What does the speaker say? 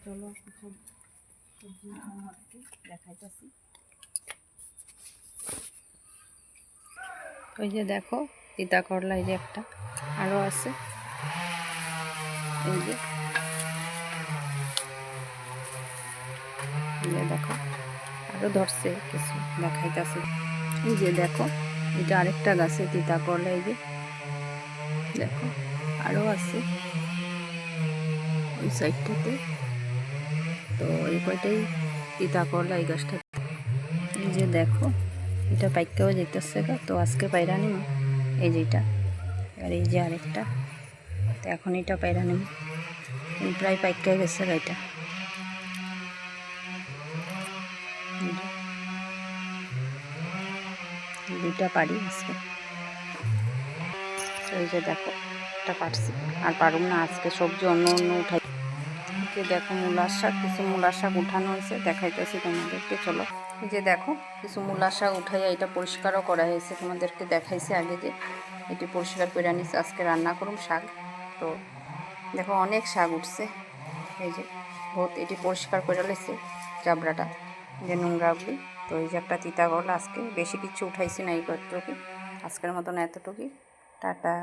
চলো কিছু সবজি আমাদেরকে দেখাইতেছি। ওই যে দেখো তিতা করলা, এই যে একটা আরও আছে, এই যে দেখো আরও ধরছে কিছু দেখাইতেছি। এই যে দেখো এটা আরেকটা গাছে তিতা করলা, এই যে দেখো আরও আছে ওই সাইডটাতে। তো এই কয়টাই তিতা করলা এই গাছটা। এই যে দেখো এটা পাইকাও যেতেছে গা, তো আজকে পায়রা নিব এই যেটা, আর এই যে আরেকটা, তো এখন এটা পায়রা নিব, প্রায় পাইকা গেছে গা এটা। দুইটা পারি আজকে। এই যে দেখো এটা পারছি, আর পারুম না আজকে সবজি অন্য অন্য উঠাই। যে দেখো মূলার শাক, কিছু মূলার শাক উঠানো হয়েছে, দেখাইতেছি তোমাদেরকে। চলো এই যে দেখো কিছু মূলার শাক উঠাইয়া এটা পরিষ্কারও করা হয়েছে, তোমাদেরকে দেখাইছে আগে যে এটি পরিষ্কার করে আনিছে। আজকে রান্না করুম শাক। তো দেখো অনেক শাক উঠছে, এই যে বহুত, এটি পরিষ্কার করে লেছে জাবড়াটা, যে নোংরাগুলি। তো এই যে একটা তিতা করলা, আজকে বেশি কিছু উঠাইছি না, এই কতটুকু, আজকের মতন এতটুকুই। টাটা।